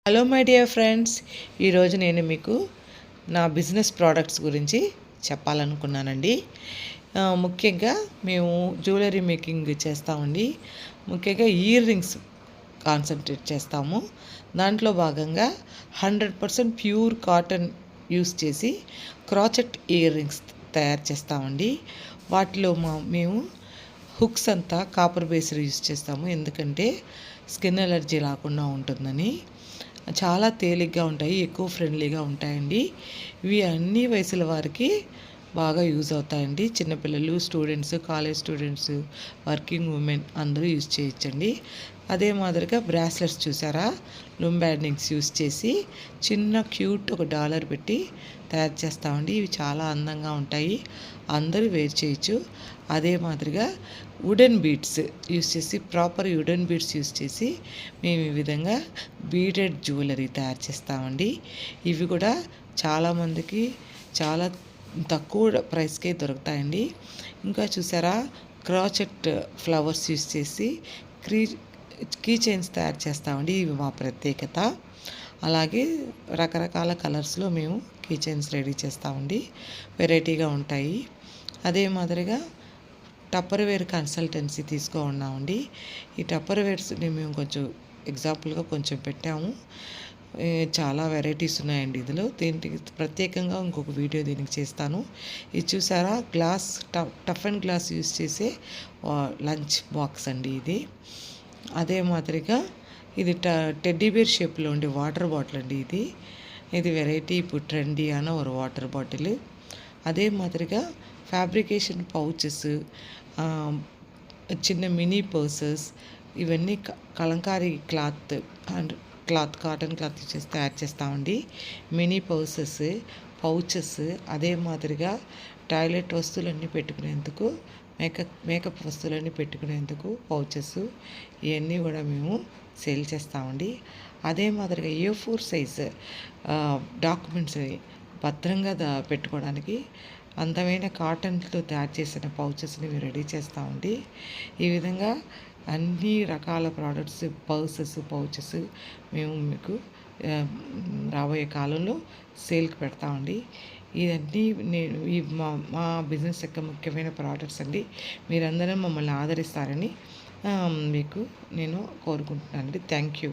Hello my dear friends, ఈరోజు నేను మీకు నా బిజినెస్ ప్రోడక్ట్స్ గురించి చెప్పాలనుకున్నానండి. ముఖ్యంగా మేము జ్యువెలరీ మేకింగ్ చేస్తామండి. ముఖ్యంగా ఇయర్ రింగ్స్ కాన్సన్ట్రేట్ చేస్తాము. దాంట్లో భాగంగా 100% ప్యూర్ కాటన్ యూస్ చేసి క్రాచెట్ ఇయర్ రింగ్స్ తయారు చేస్తామండి. వాటిలో మేము హుక్స్ అంతా కాపర్ బేస్డ్ యూస్ చేస్తాము, ఎందుకంటే స్కిన్ ఎలర్జీ రాకుండా ఉంటుందని. చాలా తేలిగ్గా ఉంటాయి, ఎక్కువ ఫ్రెండ్లీగా ఉంటాయండి. ఇవి అన్ని వయసుల వారికి బాగా యూజ్ అవుతాయండి. చిన్నపిల్లలు, students, college students, working women అందరూ యూజ్ చేయొచ్చండి. అదే మాదిరిగా బ్రాస్లెట్స్ చూసారా, లుంబాండింగ్స్ యూజ్ చేసి చిన్న క్యూట్ ఒక డాలర్ పెట్టి తయారు చేస్తామండి. ఇవి చాలా అందంగా ఉంటాయి, అందరూ వేర్ చేయొచ్చు. అదే మాదిరిగా వుడెన్ బీడ్స్ యూస్ చేసి, ప్రాపర్ వుడెన్ బీడ్స్ యూస్ చేసి మేము ఈ విధంగా బీడెడ్ జ్యువెలరీ తయారు చేస్తామండి. ఇవి కూడా చాలామందికి చాలా తక్కువ ప్రైస్కే దొరుకుతాయండి. ఇంకా చూసారా, క్రాచెట్ ఫ్లవర్స్ యూస్ చేసి కీ చైన్స్ తయారు చేస్తామండి. ఇవి మా ప్రత్యేకత. అలాగే రకరకాల కలర్స్లో మేము కీ చైన్స్ రెడీ చేస్తామండి, వెరైటీగా ఉంటాయి. అదే మాదిరిగా టప్పర్వేర్ కన్సల్టెన్సీ ఉన్నామండి. ఈ టప్పర్వేర్స్ని మేము కొంచెం ఎగ్జాంపుల్గా కొంచెం పెట్టాము. చాలా వెరైటీస్ ఉన్నాయండి ఇందులో. దీనికి ప్రత్యేకంగా ఇంకొక వీడియో దీనికి చేస్తాను. ఇది చూసారా, glass tough and glass use చేసే లంచ్ బాక్స్ అండి ఇది. అదే మాదిరిగా ఇది టెడ్డీ బేర్ షేప్లో ఉండే వాటర్ బాటిల్ అండి ఇది వెరైటీ, ఇప్పుడు ట్రెండీ అన్న ఒక వాటర్ బాటిల్. అదే మాదిరిగా ఫ్యాబ్రికేషన్ పౌచెస్, చిన్న మినీ పర్సెస్, ఇవన్నీ కలంకారీ కాటన్ క్లాత్ చేసి తయారు చేస్తామండి. మినీ పౌచెస్, అదే మాదిరిగా టాయిలెట్ వస్తువులన్నీ పెట్టుకునేందుకు, మేకప్ వస్తువులన్నీ పెట్టుకునేందుకు పౌచెస్, ఇవన్నీ కూడా మేము సేల్ చేస్తామండి. అదే మాదిరిగా A4 సైజ్ డాక్యుమెంట్స్ భద్రంగా పెట్టుకోవడానికి అందమైన కాటన్తో తయారు చేసిన పౌచెస్ని మేము రెడీ చేస్తామండి. ఈ విధంగా అన్ని రకాల ప్రోడక్ట్స్, పౌచెస్ మేము మీకు రాబోయే కాలంలో సేల్కి పెడతామండి. ఇవన్నీ మా బిజినెస్ యొక్క ముఖ్యమైన ప్రోడక్ట్స్ అండి. మీరందరూ మమ్మల్ని ఆదరిస్తారని మీకు నేను కోరుకుంటున్నానండి. Thank you.